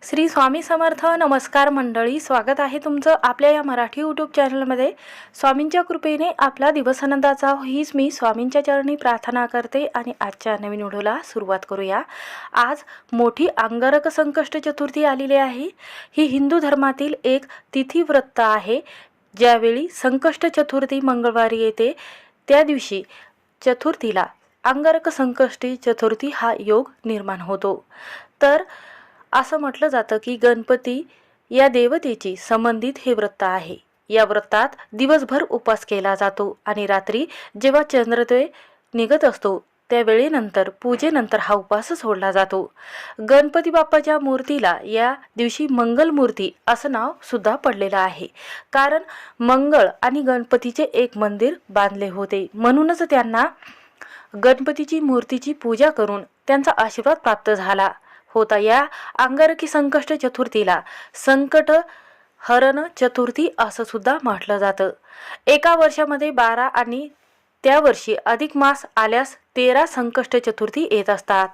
श्री स्वामी समर्थ. नमस्कार मंडळी, स्वागत आहे तुमचं आपल्या या मराठी यूट्यूब चॅनलमध्ये. स्वामींच्या कृपेने आपला दिवस आनंदाचा हीच मी स्वामींच्या चरणी प्रार्थना करते आणि आजच्या नवीन व्हिडिओला सुरुवात करूया. आज मोठी अंगारक संकष्ट चतुर्थी आलेली आहे. ही हिंदू धर्मातील एक तिथी व्रत आहे. ज्यावेळी संकष्ट चतुर्थी मंगळवारी येते त्या दिवशी चतुर्थीला अंगारक संकष्टी चतुर्थी हा योग निर्माण होतो. तर असं म्हटलं जातं की गणपती या देवतेची संबंधित हे व्रत आहे. या व्रतात दिवसभर उपवास केला जातो आणि रात्री जेव्हा चंद्रोदय निघत असतो त्या वेळेनंतर पूजेनंतर हा उपवास सोडला जातो. गणपती बाप्पाच्या मूर्तीला या दिवशी मंगल मूर्ती असं नाव सुद्धा पडलेलं आहे. कारण मंगळ आणि गणपतीचे एक मंदिर बांधले होते, म्हणूनच त्यांना गणपतीची मूर्तीची पूजा करून त्यांचा आशीर्वाद प्राप्त झाला होता. या अंगारकी संकष्ट चतुर्थीला संकट हरण चतुर्थी असं सुद्धा म्हटलं जातं. एका वर्षामध्ये 12 आणि त्या वर्षी अधिक मास आल्यास 13 संकष्ट चतुर्थी येत असतात.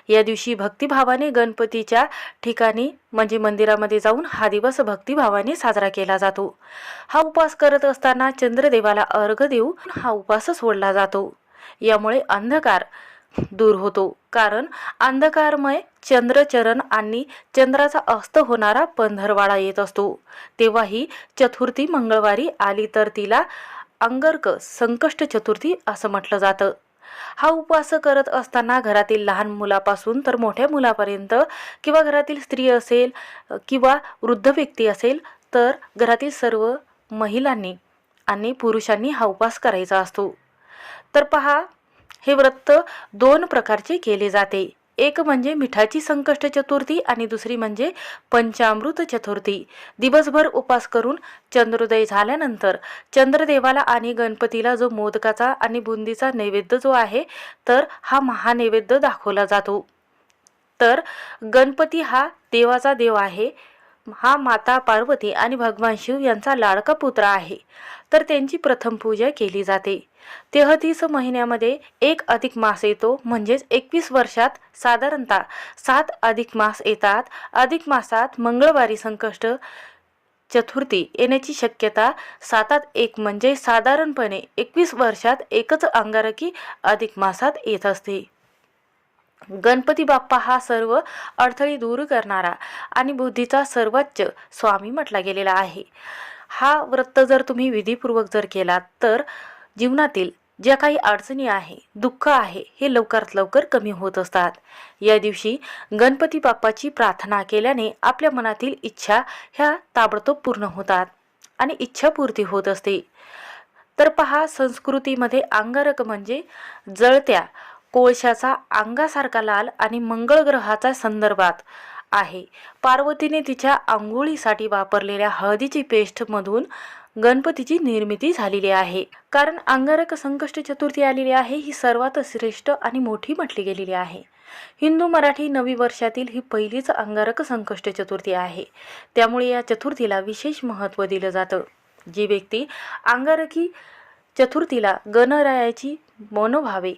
या दिवशी भक्तिभावाने गणपतीच्या ठिकाणी म्हणजे मंदिरामध्ये जाऊन हा दिवस भक्तिभावाने साजरा केला जातो. हा उपवास करत असताना चंद्रदेवाला अर्घ्य देऊन हा उपवास सोडला जातो. यामुळे अंधकार दूर होतो. कारण अंधकारमय चंद्रचरण आणि चंद्राचा अस्त होणारा पंधरवाडा येत असतो. तेव्हा ही चतुर्थी मंगळवारी आली तर तिला अंगारक संकष्ट चतुर्थी असं म्हटलं जातं. हा उपवास करत असताना घरातील लहान मुलापासून तर मोठ्या मुलापर्यंत किंवा घरातील स्त्री असेल किंवा वृद्ध व्यक्ती असेल तर घरातील सर्व महिलांनी आणि पुरुषांनी हा उपवास करायचा असतो. तर पहा, हे व्रत 2 प्रकारचे केले जाते. एक म्हणजे मिठाची संकष्ट चतुर्थी आणि दुसरी म्हणजे पंचामृत चतुर्थी. दिवसभर उपवास करून चंद्रोदय झाल्यानंतर चंद्रदेवाला आणि गणपतीला जो मोदकाचा आणि बुंदीचा नैवेद्य जो आहे तर हा महानैवेद्य दाखवला जातो. तर गणपती हा देवाचा देव आहे. हा माता पार्वती आणि भगवान शिव यांचा लाडका पुत्र आहे. तर त्यांची प्रथम पूजा केली जाते. 33 महिन्यामध्ये एक अधिक मास येतो, म्हणजेच 21 वर्षात साधारणतः 7 अधिक मास येतात. अधिक मासात मंगळवारी संकष्ट चतुर्थी येण्याची शक्यता 7त 1 म्हणजे साधारणपणे 21 वर्षात एकच अंगारकी अधिक मासात येत असते. गणपती बाप्पा हा सर्व अडथळे दूर करणारा आणि बुद्धीचा सर्वोच्च स्वामी म्हटला गेलेला आहे. हा व्रत जर तुम्ही विधीपूर्वक जर केलात तर जीवनातील ज्या काही अडचणी आहे, दुःख आहे, हे लवकरात लवकर कमी होत असतात. या दिवशी गणपती बाप्पाची प्रार्थना केल्याने आपल्या मनातील इच्छा ह्या ताबडतोब पूर्ण होतात आणि इच्छापूर्ती होत असते. तर पहा, संस्कृतीमध्ये अंगारक म्हणजे जळत्या कोळशाचा अंगासारखा लाल आणि मंगळ ग्रहाचा संदर्भात आहे. पार्वतीने तिच्या आंघोळीसाठी वापरलेल्या हळदीची पेस्ट मधून गणपतीची निर्मिती झालेली आहे. कारण अंगारक संकष्ट चतुर्थी आलेली आहे ही सर्वात श्रेष्ठ आणि मोठी म्हटली गेलेली आहे. हिंदू मराठी नवी वर्षातील ही पहिलीच अंगारक संकष्ट चतुर्थी आहे. त्यामुळे या चतुर्थीला विशेष महत्त्व दिलं जातं. जी व्यक्ती अंगारकी चतुर्थीला गणरायाची मनोभावे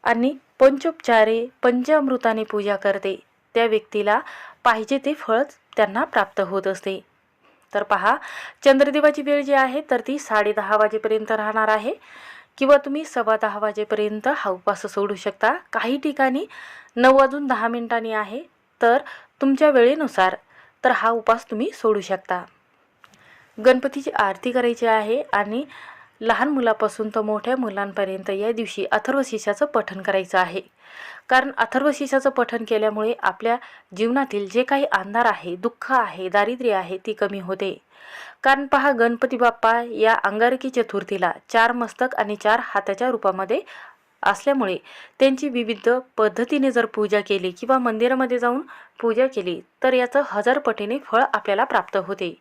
आणि पंचोपचारे पंचामृताने पूजा करते त्या व्यक्तीला पाहिजे ते फळ त्यांना प्राप्त होत असते. तर पहा, चंद्रदेवाची वेळ जी आहे तर ती 10:30 वाजेपर्यंत राहणार आहे किंवा तुम्ही 10:15 वाजेपर्यंत हा उपवास सोडू शकता. काही ठिकाणी 9:10 आहे. तर तुमच्या वेळेनुसार तर हा उपवास तुम्ही सोडू शकता. गणपतीची आरती करायची आहे आणि लहान मुलापासून तर मोठ्या मुलांपर्यंत या दिवशी अथर्वशीर्षाचं पठण करायचं आहे. कारण अथर्वशीर्षाचं पठण केल्यामुळे आपल्या जीवनातील जे काही अंधार आहे, दुःख आहे, दारिद्र्य आहे ती कमी होते. कारण पहा, गणपती बाप्पा या अंगारकी चतुर्थीला 4 मस्तक आणि 4 हाताच्या रूपामध्ये असल्यामुळे त्यांची विविध पद्धतीने जर पूजा केली किंवा मंदिरामध्ये जाऊन पूजा केली तर याचं 1000 पटीने फळ आपल्याला प्राप्त होते.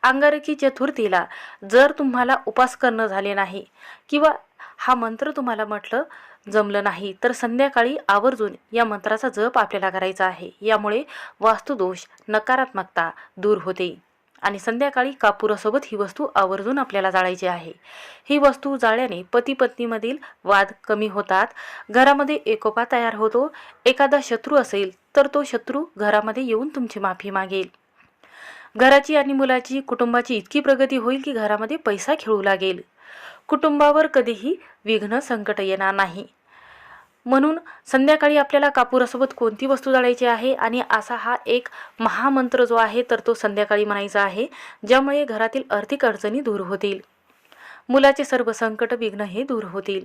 अंगारकी चतुर्थीला जर तुम्हाला उपास करणं झाले नाही किंवा हा मंत्र तुम्हाला म्हटलं जमलं नाही तर संध्याकाळी आवर्जून या मंत्राचा जप आपल्याला करायचा आहे. यामुळे वास्तुदोष, नकारात्मकता दूर होते. आणि संध्याकाळी कापुरासोबत ही वस्तू आवर्जून आपल्याला जाळायची आहे. ही वस्तू जाळल्याने पती पत्नीमधील वाद कमी होतात, घरामध्ये एकोपा तयार होतो. एखादा शत्रू असेल तर तो शत्रू घरामध्ये येऊन तुमची माफी मागेल. घराची आणि मुलाची कुटुंबाची इतकी प्रगती होईल की घरामध्ये पैसा खेळू लागेल. कुटुंबावर कधीही विघ्न संकट येणार नाही. म्हणून संध्याकाळी आपल्याला कापुरासोबत कोणती वस्तू जाळायची आहे आणि असा हा एक महामंत्र जो आहे तर तो संध्याकाळी म्हणायचा आहे, ज्यामुळे घरातील आर्थिक अडचणी दूर होतील, मुलाचे सर्व संकट विघ्न हे दूर होतील.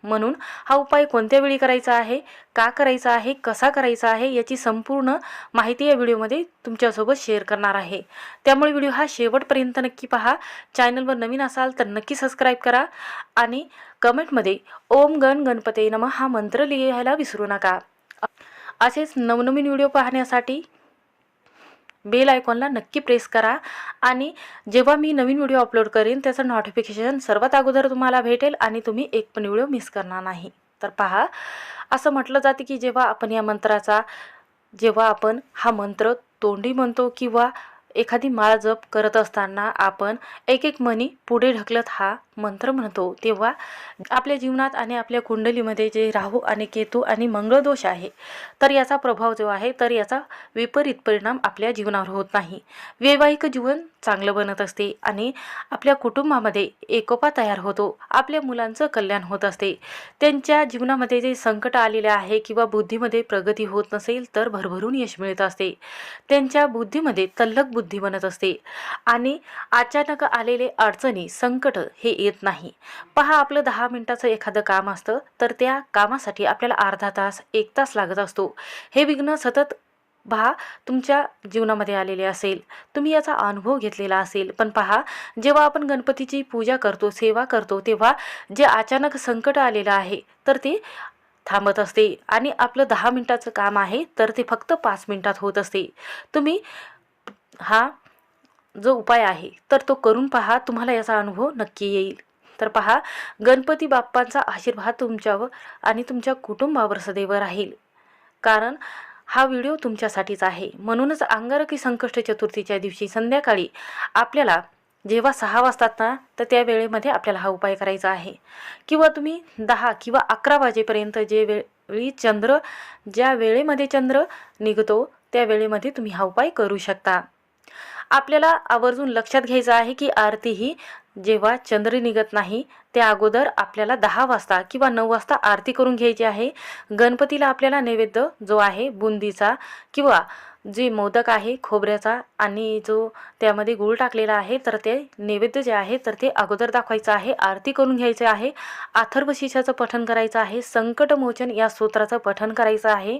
म्हणून हा उपाय कोणत्या वेळी करायचा आहे, का करायचा आहे, कसा करायचा आहे याची संपूर्ण माहिती या व्हिडिओमध्ये तुमच्यासोबत शेअर करणार आहे. त्यामुळे व्हिडिओ हा शेवटपर्यंत नक्की पहा. चॅनलवर नवीन असाल तर नक्की सबस्क्राईब करा आणि कमेंटमध्ये ओम गण गणपते नमः हा मंत्र लिहायला विसरू नका. असेच नवनवीन व्हिडिओ पाहण्यासाठी बेल आयकॉनला नक्की प्रेस करा आणि जेव्हा मी नवीन व्हिडिओ अपलोड करेन त्याचं नोटिफिकेशन सर्वात अगोदर तुम्हाला भेटेल आणि तुम्ही एक पण व्हिडिओ मिस करणार नाही. तर पहा, असं म्हटलं जाते की जेव्हा आपण हा मंत्र तोंडी म्हणतो किंवा एखादी माळ जप करत असताना आपण एक एक मणी पुढे ढकलत हा मंत्र म्हणतो, तेव्हा आपल्या जीवनात आणि आपल्या कुंडलीमध्ये जे राहू आणि केतू आणि मंगळ दोष आहे तर याचा प्रभाव जो आहे तर याचा विपरीत परिणाम आपल्या जीवनावर होत नाही. वैवाहिक जीवन चांगलं बनत असते आणि आपल्या कुटुंबामध्ये एकोपा तयार होतो. आपल्या मुलांचं कल्याण होत असते. त्यांच्या जीवनामध्ये जे संकट आलेले आहे किंवा बुद्धीमध्ये प्रगती होत नसेल तर भरभरून यश मिळत असते. त्यांच्या बुद्धीमध्ये तल्लख बुद्धी बनत असते आणि अचानक आलेले अडचणी संकट हे येत नाही. पहा, आपलं 10 मिनिटाचं एखादं काम असतं तर त्या कामासाठी आपल्याला अर्धा तास 1 तास लागत असतो. हे विघ्न सतत तुमच्या जीवनामध्ये आलेले असेल, तुम्ही याचा अनुभव घेतलेला असेल. पण पहा, जेव्हा आपण गणपतीची पूजा करतो, सेवा करतो, तेव्हा जे अचानक संकट आलेलं आहे तर ते थांबत असते आणि आपलं 10 मिनिटाचं काम आहे तर ते फक्त 5 मिनिटात होत असते. तुम्ही हा जो उपाय आहे तर तो करून पहा, तुम्हाला याचा अनुभव नक्की येईल. तर पहा, गणपती बाप्पांचा आशीर्वाद तुमच्यावर आणि तुमच्या कुटुंबावर सदैव राहील. कारण हा व्हिडिओ तुमच्यासाठीच आहे. म्हणूनच अंगारकी संकष्ट चतुर्थीच्या दिवशी संध्याकाळी आपल्याला जेव्हा 6 वाजतात ना तर त्या वेळेमध्ये आपल्याला हा उपाय करायचा आहे. किंवा तुम्ही 10 किंवा 11 वाजेपर्यंत ज्या वेळेमध्ये चंद्र निघतो त्या वेळेमध्ये तुम्ही हा उपाय करू शकता. आपल्याला आवर्जून लक्षात घ्यायचं आहे की आरती ही जेव्हा चंद्र निघत नाही त्या अगोदर आपल्याला 10 वाजता किंवा 9 वाजता आरती करून घ्यायची आहे. गणपतीला आपल्याला नैवेद्य जो आहे बुंदीचा किंवा जे मोदक आहे खोबऱ्याचा आणि जो त्यामध्ये गूळ टाकलेला आहे तर ते नैवेद्य जे आहे तर ते अगोदर दाखवायचं आहे. आरती करून घ्यायचे आहे. अथर्वशीर्षाचं पठण करायचं आहे. संकटमोचन या स्तोत्राचं पठण करायचं आहे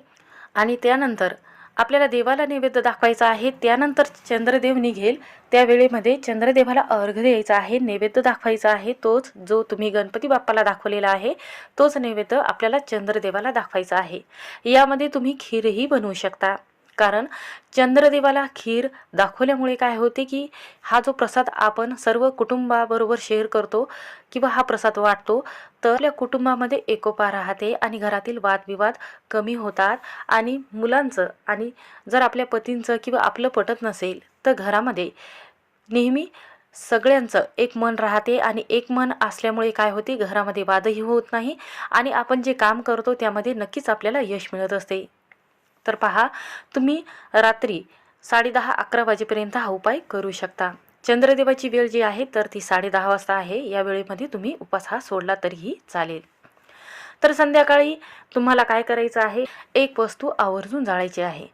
आणि त्यानंतर आपल्याला देवाला नैवेद्य दाखवायचा आहे. त्यानंतर चंद्रदेव निघेल त्या वेळेमध्ये चंद्रदेवाला अर्घ्य द्यायचा आहे, नैवेद्य दाखवायचा आहे. तोच जो तुम्ही गणपती बाप्पाला दाखवलेला आहे तोच नैवेद्य आपल्याला चंद्रदेवाला दाखवायचा आहे. यामध्ये तुम्ही खीरही बनवू शकता. कारण चंद्रदेवाला खीर दाखवल्यामुळे काय होते की हा जो प्रसाद आपण सर्व कुटुंबाबरोबर शेअर करतो किंवा हा प्रसाद वाटतो तर आपल्या कुटुंबामध्ये एकोपा राहते आणि घरातील वादविवाद कमी होतात आणि मुलांचं आणि जर आपल्या पतींचं किंवा आपलं पटत नसेल तर घरामध्ये नेहमी सगळ्यांचं एक मन राहते आणि एक मन असल्यामुळे काय होते घरामध्ये वादही होत नाही आणि आपण जे काम करतो त्यामध्ये नक्कीच आपल्याला यश मिळत असते. तर पहा, तुम्ही रात्री 10:30-11 वाजेपर्यंत हा उपाय करू शकता. चंद्रदेवाची वेळ जी आहे तर ती 10:30 वाजता आहे. या वेळेमध्ये तुम्ही उपास हा सोडला तरीही चालेल. तर संध्याकाळी तुम्हाला काय करायचं आहे, एक वस्तू आवर्जून जाळायची आहे.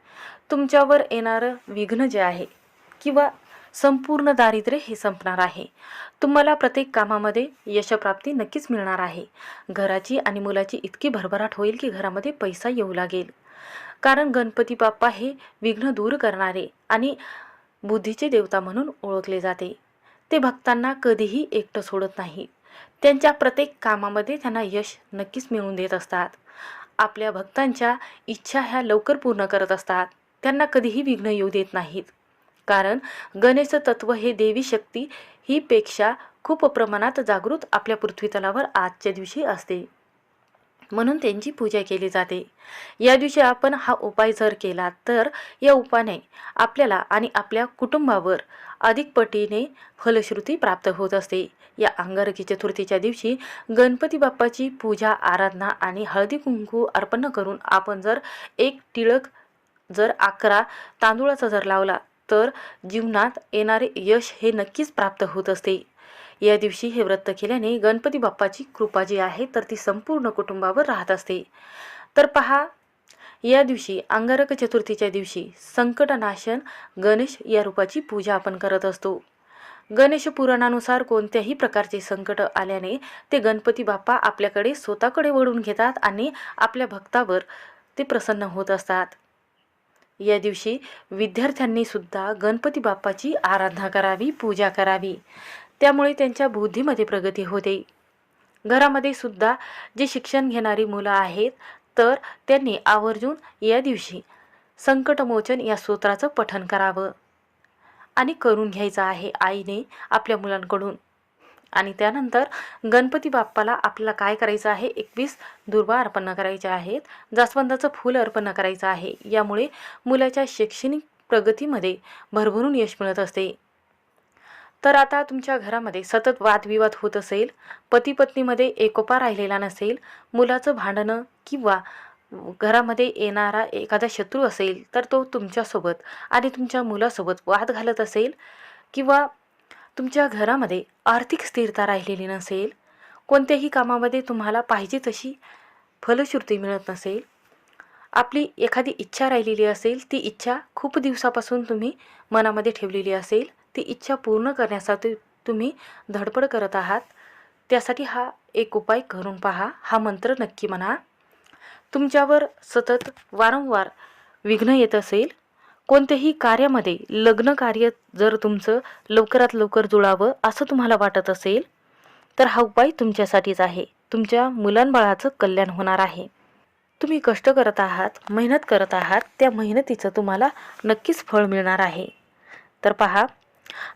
तुमच्यावर येणारं विघ्न जे आहे किंवा संपूर्ण दारिद्र्य हे संपणार आहे. तुम्हाला प्रत्येक कामामध्ये यशप्राप्ती नक्कीच मिळणार आहे. घराची आणि मुलाची इतकी भरभराट होईल की घरामध्ये पैसा येऊ लागेल. कारण गणपती बाप्पा हे विघ्न दूर करणारे आणि बुद्धीचे देवता म्हणून ओळखले जाते. ते भक्तांना कधीही एकटं सोडत नाहीत. त्यांच्या प्रत्येक कामामध्ये त्यांना यश नक्कीच मिळवून देत असतात. आपल्या भक्तांच्या इच्छा ह्या लवकर पूर्ण करत असतात. त्यांना कधीही विघ्न येऊ देत नाहीत. कारण गणेश तत्व हे देवी शक्ती ही पेक्षा खूप प्रमाणात जागृत आपल्या पृथ्वीतलावर आजच्या दिवशी असते. म्हणून त्यांची पूजा केली जाते. या दिवशी आपण हा उपाय जर केला तर या उपायाने आपल्याला आणि आपल्या कुटुंबावर अधिक पटीने फलश्रुती प्राप्त होत असते. या अंगारकी चतुर्थीच्या दिवशी गणपती बाप्पाची पूजा आराधना आणि हळदी कुंकू अर्पण करून आपण जर एक टिळक जर 11 तांदूळाचा जर लावला तर जीवनात येणारे यश हे नक्कीच प्राप्त होत असते. या दिवशी हे व्रत केल्याने गणपती बाप्पाची कृपा जी आहे तर ती संपूर्ण कुटुंबावर राहत असते. तर पहा, या दिवशी अंगारक चतुर्थीच्या दिवशी संकटनाशन गणेश या रूपाची पूजा आपण करत असतो. गणेश पुराणानुसार कोणत्याही प्रकारचे संकट आल्याने ते गणपती बाप्पा आपल्याकडे स्वतःकडे वळून घेतात आणि आपल्या भक्तावर ते प्रसन्न होत असतात. या दिवशी विद्यार्थ्यांनी सुद्धा गणपती बाप्पाची आराधना करावी, पूजा करावी. त्यामुळे त्यांच्या बुद्धीमध्ये प्रगती होते. घरामध्ये सुद्धा जे शिक्षण घेणारी मुलं आहेत तर त्यांनी आवर्जून या दिवशी संकटमोचन या स्तोत्राचं पठण करावं आणि करून घ्यायचं आहे आईने आपल्या मुलांकडून. आणि त्यानंतर गणपती बाप्पाला आपल्याला काय करायचं आहे, 21 दुर्वा अर्पण करायचे आहेत, जास्वंदाचं फूल अर्पण करायचं आहे. यामुळे मुलाच्या शैक्षणिक प्रगतीमध्ये भरभरून यश मिळत असते. तर आता तुमच्या घरामध्ये सतत वादविवाद होत असेल, पती पत्नीमध्ये एकोपा राहिलेला नसेल, मुलाचं भांडणं किंवा घरामध्ये येणारा एखादा शत्रू असेल तर तो तुमच्यासोबत आणि तुमच्या मुलासोबत वाद घालत असेल, किंवा तुमच्या घरामध्ये आर्थिक स्थिरता राहिलेली नसेल, कोणत्याही कामामध्ये तुम्हाला पाहिजे तशी फलश्रुती मिळत नसेल, आपली एखादी इच्छा राहिलेली असेल, ती इच्छा खूप दिवसापासून तुम्ही मनामध्ये ठेवलेली असेल, ती इच्छा पूर्ण करण्यासाठी तुम्ही धडपड करत आहात, त्यासाठी हा एक उपाय करून पहा. हा मंत्र नक्की म्हणा. तुमच्यावर सतत वारंवार विघ्न येत असेल, कोणत्याही कार्यामध्ये लग्न कार्य जर तुमचं लवकरात लवकर जुळावं असं तुम्हाला वाटत असेल तर हा उपाय तुमच्यासाठीच आहे. तुमच्या मुलांबाळाचं कल्याण होणार आहे. तुम्ही कष्ट करत आहात, मेहनत करत आहात, त्या मेहनतीचं तुम्हाला नक्कीच फळ मिळणार आहे. तर पहा,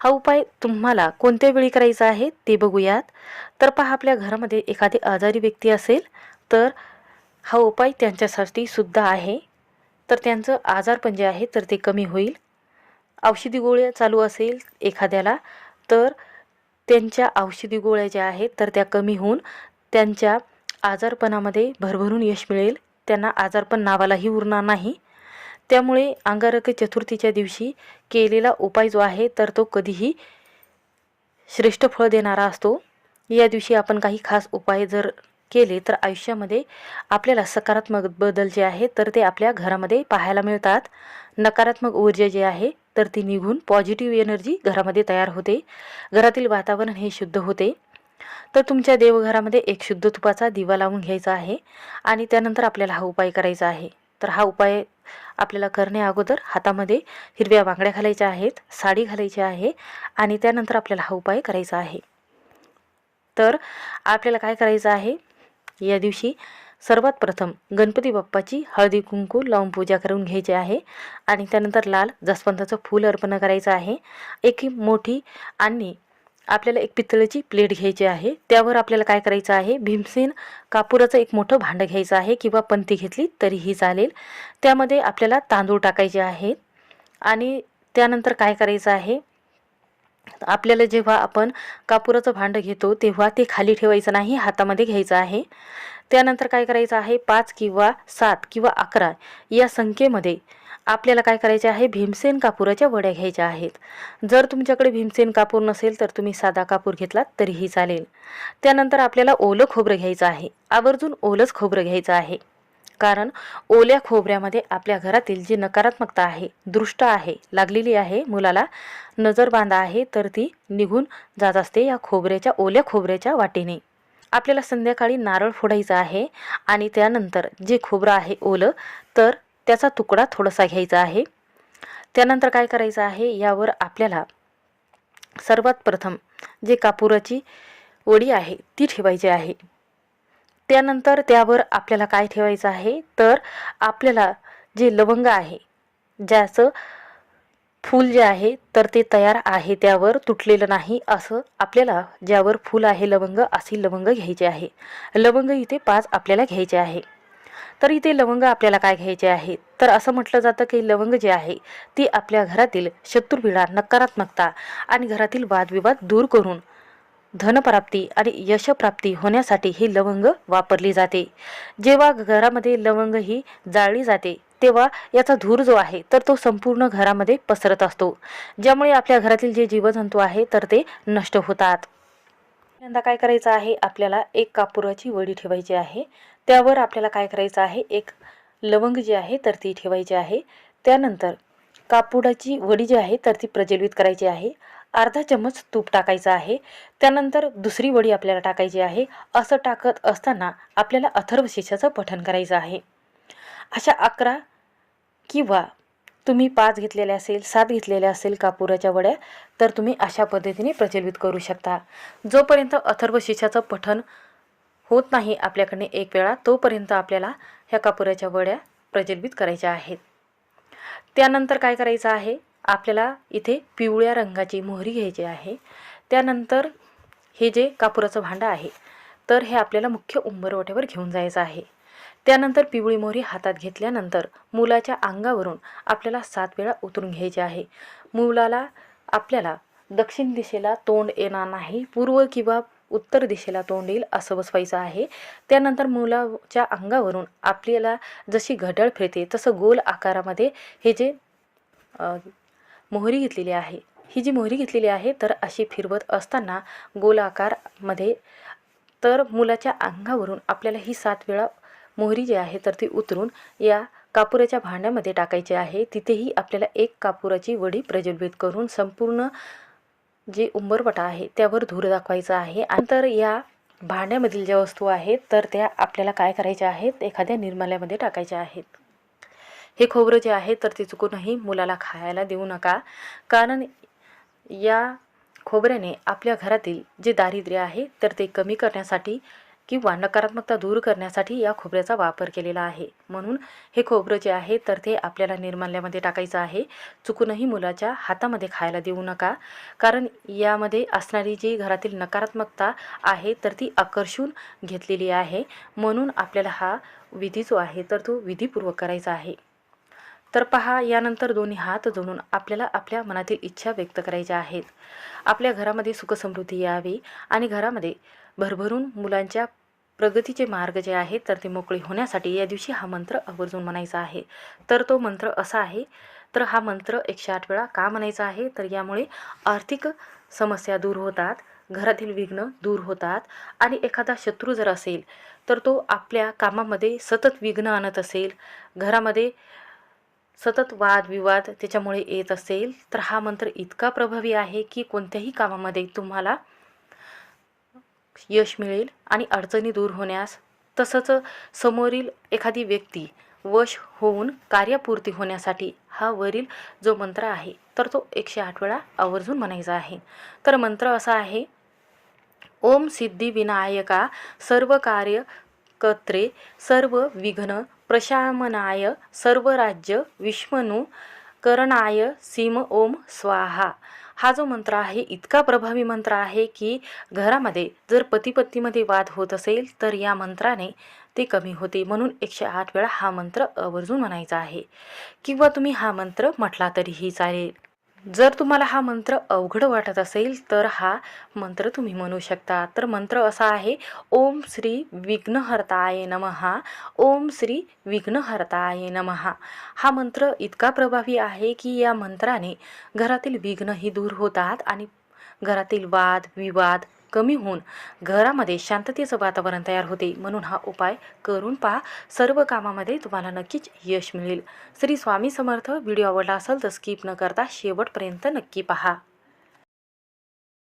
हा उपाय तुम्हाला कोणत्या वेळी करायचा आहे ते बघूयात. तर पहा, आपल्या घरामध्ये एखादी आजारी व्यक्ती असेल तर हा उपाय त्यांच्यासाठी सुद्धा आहे. तर त्यांचं आजारपण जे आहे तर ते कमी होईल. औषधी गोळ्या चालू असेल एखाद्याला तर त्यांच्या औषधी गोळ्या ज्या आहेत तर त्या कमी होऊन त्यांच्या आजारपणामध्ये भरभरून यश मिळेल. त्यांना आजारपण नावालाही उरणार नाही. त्यामुळे अंगारक चतुर्थीच्या दिवशी केलेला उपाय जो आहे तर तो कधीही श्रेष्ठ फळ देणारा असतो. या दिवशी आपण काही खास उपाय जर केले तर आयुष्यामध्ये आपल्याला सकारात्मक बदल जे आहे तर ते आपल्या घरामध्ये पाहायला मिळतात. नकारात्मक ऊर्जा जी आहे तर ती निघून पॉझिटिव्ह एनर्जी घरामध्ये तयार होते. घरातील वातावरण हे शुद्ध होते. तर तुमच्या देवघरामध्ये एक शुद्ध तुपाचा दिवा लावून घ्यायचा आहे आणि त्यानंतर आपल्याला हा उपाय करायचा आहे. तर हा उपाय आपल्याला करण्या अगोदर हातामध्ये हिरव्या बांगड्या घालायच्या आहेत, साडी घालायची आहे आणि त्यानंतर आपल्याला हा उपाय करायचा आहे. तर आपल्याला काय करायचं आहे, या दिवशी सर्वात प्रथम गणपती बाप्पाची हळदी कुंकू लावून पूजा करून घ्यायची आहे आणि त्यानंतर लाल जास्वंदाचं फूल अर्पण करायचं आहे. एक मोठी आणि आपल्याला एक पितळेची प्लेट घ्यायची आहे. त्यावर आपल्याला काय करायचं आहे, भीमसेन कापुराचं एक मोठं भांडं घ्यायचं आहे किंवा पंती घेतली तरीही चालेल. त्यामध्ये आपल्याला तांदूळ टाकायचे आहेत आणि त्यानंतर काय करायचं आहे, आपल्याला जेव्हा आपण कापुराचं भांडं घेतो तेव्हा ते खाली ठेवायचं नाही, हातामध्ये घ्यायचं आहे. त्यानंतर काय करायचं आहे, 5 किंवा 7 किंवा 11 या संख्येमध्ये आपल्याला काय करायचे आहे, भीमसेन कापुराच्या वड्या घ्यायच्या आहेत. जर तुमच्याकडे भीमसेन कापूर नसेल तर तुम्ही साधा कापूर घेतलात तरीही चालेल. त्यानंतर आपल्याला ओलं खोबरं घ्यायचं आहे. आवर्जून ओलंच खोबरं घ्यायचं आहे, कारण ओल्या खोबऱ्यामध्ये आपल्या घरातील जी नकारात्मकता आहे, दृष्ट आहे, लागलेली आहे, मुलाला नजरबांध आहे तर ती निघून जात असते या ओल्या खोबऱ्याच्या वाटेने. आपल्याला संध्याकाळी नारळ फोडायचा आहे आणि त्यानंतर जे खोबरं आहे ओलं तर त्याचा तुकडा थोडासा घ्यायचा आहे. त्यानंतर काय करायचं आहे, यावर आपल्याला सर्वात प्रथम जे कापुराची वडी आहे ती ठेवायची आहे. त्यानंतर त्यावर आपल्याला काय ठेवायचं आहे, तर आपल्याला जे लवंग आहे, ज्याचं फूल जे आहे तर ते तयार आहे, त्यावर तुटलेलं नाही असं आपल्याला ज्यावर फूल आहे लवंग असे लवंग घ्यायचे आहे. लवंग इथे 5 आपल्याला घ्यायचे आहे. तर इथे लवंग आपल्याला काय घ्यायचे आहे, तर असं म्हटलं जातं की लवंग जे आहे ती आपल्या घरातील शत्रुपीडा, नकारात्मकता आणि घरातील वादविवाद दूर करून धनप्राप्ती आणि यशप्राप्ती होण्यासाठी ही लवंग वापरली जाते. जेव्हा घरामध्ये लवंग ही जाळली जाते तेव्हा याचा धूर जो आहे तर तो संपूर्ण घरामध्ये पसरत असतो, ज्यामुळे आपल्या घरातील जे जीवजंतू आहे तर ते नष्ट होतात. पहिल्यांदा काय करायचं आहे, आपल्याला एक कापुराची वडी ठेवायची आहे. त्यावर आपल्याला काय करायचं आहे, एक लवंग जी आहे तर ती ठेवायची आहे. त्यानंतर कापुराची वडी जी आहे तर ती प्रज्वलित करायची आहे. अर्धा चम्मच तूप टाकायचं आहे. त्यानंतर दुसरी वडी आपल्याला टाकायची आहे. असं टाकत असताना आपल्याला अथर्वशीर्षाचं पठण करायचं आहे. अशा 11 किंवा तुम्ही 5 घेतलेल्या असेल, 7 घेतलेल्या असेल कापुराच्या वड्या, तर तुम्ही अशा पद्धतीने प्रज्वलित करू शकता. जोपर्यंत अथर्वशीर्षाचं पठण होत नाही आपल्याकडे एक वेळा, तोपर्यंत आपल्याला ह्या कापुराच्या वड्या प्रज्वलित करायच्या आहेत. त्यानंतर काय करायचं आहे, आपल्याला इथे पिवळ्या रंगाची मोहरी घ्यायची आहे. त्यानंतर हे जे कापुराचं भांडं आहे तर हे आपल्याला मुख्य उंबरवट्यावर घेऊन जायचं आहे. त्यानंतर पिवळी मोहरी हातात घेतल्यानंतर मुलाच्या अंगावरून आपल्याला 7 वेळा उतरून घ्यायचे आहे. मुलाला आपल्याला दक्षिण दिशेला तोंड येणार नाही, पूर्व किंवा उत्तर दिशेला तोंड येईल असं बसवायचं आहे. त्यानंतर मुलाच्या अंगावरून आपल्याला जशी घड्याळ फिरते तसं गोल आकारामध्ये हे जे मोहरी घेतलेली आहे, ही जी मोहरी घेतलेली आहे तर अशी फिरवत असताना गोल आकारमध्ये तर मुलाच्या अंगावरून आपल्याला ही 7 वेळा मोहरी जी आहे तर ती उतरून या कापुराच्या भांड्यामध्ये टाकायची आहे. तिथेही आपल्याला एक कापुराची वडी प्रज्वलित करून संपूर्ण जे उंबरवटा आहे त्यावर धूर दाखवायचा आहे. आणि तर या भांड्यामधील ज्या वस्तू आहेत तर त्या आपल्याला काय करायच्या आहेत, एखाद्या निर्माल्यामध्ये टाकायच्या आहेत. हे खोबरं जे आहे तर ते चुकूनही मुलाला खायला देऊ नका, कारण या खोबऱ्याने आपल्या घरातील जे दारिद्र्य आहे तर ते कमी करण्यासाठी किंवा नकारात्मकता दूर करण्यासाठी या खोबऱ्याचा वापर केलेला आहे. म्हणून हे खोबरं जे आहे तर ते आपल्याला निर्माल्यामध्ये टाकायचं आहे. चुकूनही मुलाच्या हातामध्ये खायला देऊ नका, कारण यामध्ये असणारी जी घरातील नकारात्मकता आहे तर ती आकर्षून घेतलेली आहे. म्हणून आपल्याला हा विधी जो आहे तर तो विधीपूर्वक करायचा आहे. तर पहा, यानंतर दोन्ही हात जोडून आपल्याला आपल्या मनातील इच्छा व्यक्त करायच्या आहेत. आपल्या घरामध्ये सुखसमृद्धी यावी आणि घरामध्ये भरभरून मुलांच्या प्रगतीचे मार्ग जे आहेत तर ते मोकळे होण्यासाठी या दिवशी हा मंत्र आवर्जून म्हणायचा आहे. तर तो मंत्र असा आहे, तर हा मंत्र 108 वेळा का म्हणायचा आहे, तर यामुळे आर्थिक समस्या दूर होतात, घरातील विघ्न दूर होतात आणि एखादा शत्रू जर असेल तर तो आपल्या कामामध्ये सतत विघ्न आणत असेल, घरामध्ये सतत वादविवाद त्याच्यामुळे येत असेल, तर हा मंत्र इतका प्रभावी आहे की कोणत्याही कामामध्ये तुम्हाला यश मिळेल आणि अडचणी दूर होण्यास, तसंच समोरील एखादी व्यक्ती वश होऊन कार्यपूर्ती होण्यासाठी हा वरील जो मंत्र आहे तर तो 108 वेळा आवर्जून म्हणायचा आहे. तर मंत्र असा आहे, ओम सिद्धिविनायका सर्व कार्य कर्त्रे सर्व विघ्न प्रशामनाय सर्व राज्य विष्णू करणाय सीम ओम स्वाहा. हा जो मंत्र आहे इतका प्रभावी मंत्र आहे की घरामध्ये जर पती-पत्नीमध्ये वाद होत असेल तर या मंत्राने ते कमी होते. म्हणून 108 वेळा हा मंत्र आवर्जून म्हणायचा आहे, किंवा तुम्ही हा मंत्र म्हटला तरीही चालेल. जर तुम्हाला हा मंत्र अवघड वाटत असेल तर हा मंत्र तुम्ही म्हणू शकता. तर मंत्र असा आहे, ओम श्री विघ्नहर्ताय नमः, ओम श्री विघ्नहर्ताय नमः. हा मंत्र इतका प्रभावी आहे की या मंत्राने घरातील विघ्नही दूर होतात आणि घरातील वाद विवाद कमी होऊन घरामध्ये शांततेचं वातावरण तयार होते. म्हणून हा उपाय करून पहा, सर्व कामामध्ये तुम्हाला नक्कीच यश मिळेल. श्री स्वामी समर्थ. व्हिडिओ आवडला असेल तर स्किप न करता शेवटपर्यंत नक्की पहा.